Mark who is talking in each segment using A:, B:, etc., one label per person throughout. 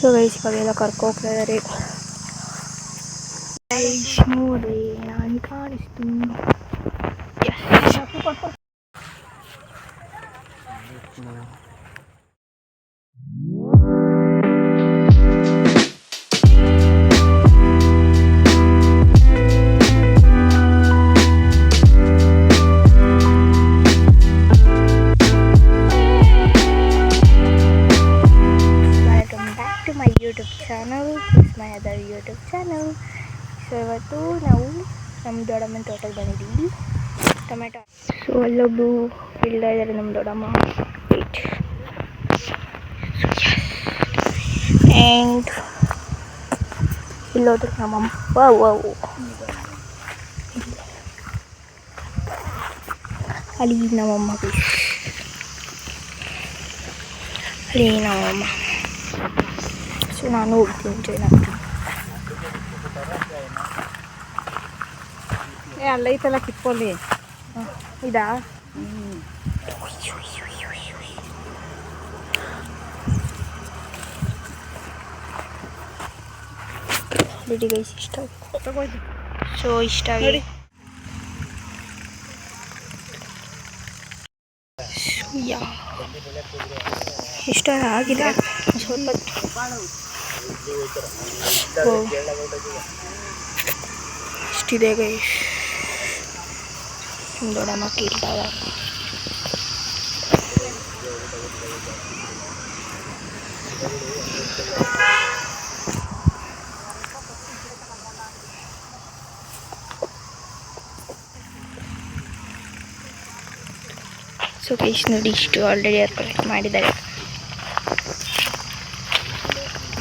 A: So guys ಇವಾಗೆಲ್ಲ ಕರ್ಕೋಗ್ತಾ ಇದ್ದಾರೆ. ನೋಡಿ ನಾನು ಕಾಣಿಸ್ತು. ಯೂಟ್ಯೂಬ್ ಚಾನಲ್ ಮೈ ಅದರ್ ಯೂಟ್ಯೂಬ್ ಚಾನಲ್. ಸೊ ಇವತ್ತು ನಾವು ನಮ್ಮ ದೊಡ್ಡಮ್ಮನ ತೋಟಕ್ಕೆ ಬಂದಿದ್ದೀವಿ. ಟೊಮೆಟೊ. ಸೊ ಅಲ್ಲೊಬ್ಬರು ಇಳ್ತಾ ಇದ್ದಾರೆ ನಮ್ಮ ದೊಡ್ಡಮ್ಮ. ಆ್ಯಂಡ್ ಇಲ್ಲೋದ್ರು ನಮ್ಮಮ್ಮ. ಅಲ್ಲಿ ನಮ್ಮಮ್ಮ, ಅಲ್ಲಿ ನಮ್ಮಮ್ಮ. ಸೊ ನಾನು ಹೋಗ್ತೀನಿ ಜಾಯ್ನ್ ಆಗ್ತೀನಿ.
B: ಅಲ್ಲೈತಲ್ಲ ಕಿತ್ಕೊಳ್ಳಿ.
A: ಇದಾ ರೆಡಿ ಗೈಸ್. ಇಷ್ಟ ಆಗಿದೆ. ಸೊ ಇಷ್ಟ ಆಗಿದೆ. ಇಷ್ಟ ಆಗಿದೆ ಸ್ವಲ್ಪ. ಇಷ್ಟಿದೆ ಗೈಸ್. ದೊಡ್ಡಮ್ಮ ಕೀಳ್ತಾವ. ಸೊ ಗೈಸ್ ನೋಡಿ, ಇಷ್ಟು ಆಲ್ರೆಡಿ ಅವ್ರು ಕಲೆಕ್ಟ್ ಮಾಡಿದ್ದಾರೆ.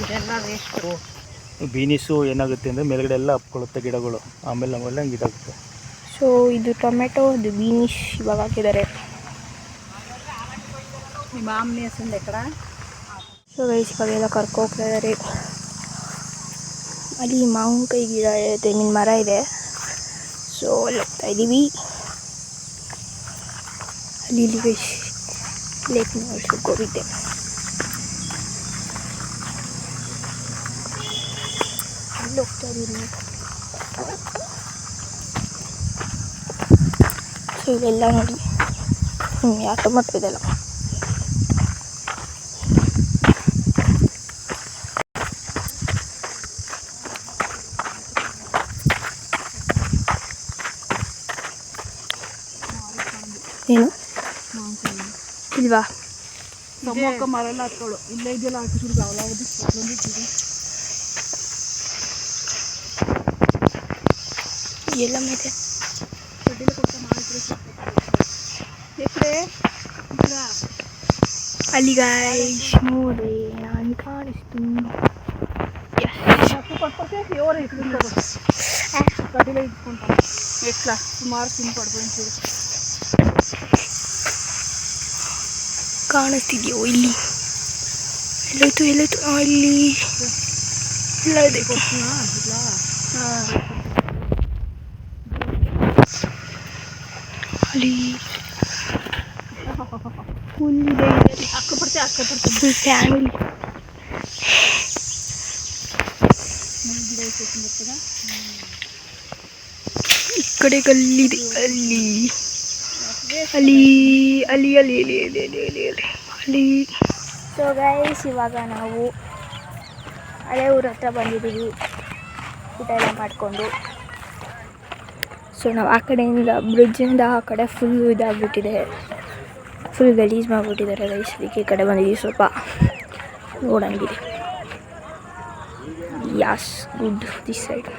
B: ಇದೆಲ್ಲ ವೇಸ್ಟು.
C: ಬೀನಿಸು ಏನಾಗುತ್ತೆ ಅಂದರೆ ಮೇಲ್ಗಡೆ ಎಲ್ಲ ಹಪ್ಕೊಳ್ಳುತ್ತೆ ಗಿಡಗಳು, ಆಮೇಲೆ ನಮ್ಮೆಲ್ಲ ಹಂಗೆ ಇದಾಗುತ್ತೆ.
A: ಸೊ ಇದು ಟೊಮೆಟೊ, ಇದು ಬೀನಿಶ್ ಇವಾಗ ಹಾಕಿದ್ದಾರೆ.
B: ನಿಮ್ಮ ಮಾಮೂಲಿ ಹಸಿಂದ ಎಕಡ.
A: ಸೊ ಗೈಸ್ ಇವಾಗೆಲ್ಲ ಕರ್ಕೋಗ್ತಾ ಇದ್ದಾರೆ. ಅಲ್ಲಿ ಮಾವಿನಕಾಯಿ ಗಿಡ ಇದೆ, ತೆಂಗಿನ ಮರ ಇದೆ. ಸೊ ಅಲ್ಲಿ ಹೋಗ್ತಾ ಇದ್ದೀವಿ. ಅಲ್ಲಿ ಇಲ್ಲಿ ಗೈಸ್ ಲೇಕ್ ಹೋಗಿದ್ದೆ. ಅಲ್ಲಿ ಹೋಗ್ತಾ ಇದ್ದೀವಿ. ಸೊ ಇವೆಲ್ಲ ನೋಡಿ ಯಾವ ಟೊಮೆಟೊ ಇದೆಲ್ಲ. ಏನು ಇಲ್ವಾ?
B: ನಮ್ಮಕ್ಕ ಮರೆಲ್ಲ ಹತ್ಕೊಳ್ಳು. ಇಲ್ಲೇ ಇದೆಯಲ್ಲ ಹಾಕಿದ್ರು ಯಾವ್ದು
A: ಎಲ್ಲ ಮೇಲೆ ಅಲ್ಲಿ ಗಾಯ್ಸ್ ನೋಡಿ ನಾನು ಕಾಣಿಸ್ತು.
B: ಕಡಿಲೆ ಇಟ್ಕೊಂಡ ಎಟ್ಲ ಸುಮಾರು ತಿನ್ ಪಡ್ಕೊಂಡು
A: ಕಾಣಿಸ್ತಿದ್ಯೋ? ಇಲ್ಲಿ ಎಲ್ಲೋಯ್ತು ಎಲ್ಲೋಯ್ತು? ಇಲ್ಲಿ ಇಲ್ಲ ಇದೆ. ಅಲ್ಲಿ ಫುಲ್ ಇದೆ. Full family. ಈ ಕಡೆ ಕಲ್ಲಿದೆ. ಅಲ್ಲಿ ಅಲ್ಲಿ ಅಲ್ಲಿ ಅಲ್ಲಿ ಅಲ್ಲಿ ಅಲ್ಲಿ ಅಲ್ಲಿ ಅಲ್ಲಿ ಅಲ್ಲಿ ಅಲ್ಲಿ. ಸೊ ಗೈಸ್ ಇವಾಗ ನಾವು ಹಳೆ ಊರ ಹತ್ರ ಬಂದಿದ್ದೀವಿ ಊಟ ಎಲ್ಲ ಮಾಡಿಕೊಂಡು. ಸೊ ನಾವು ಆ ಕಡೆಯಿಂದ ಬ್ರಿಡ್ಜಿಂದ ಆ ಕಡೆ ಫುಲ್ ಇದಾಗ್ಬಿಟ್ಟಿದೆ, ಫುಲ್ ಗಲೀಜು ಮಾಡಿಬಿಟ್ಟಿದ್ದಾರೆ ಗೈಸ್. ಅದಕ್ಕೆ ಈ ಕಡೆ ಬಂದಿದ್ದೀವಿ ಸ್ವಲ್ಪ ನೋಡಂಗಿದೆ. Yes good this side.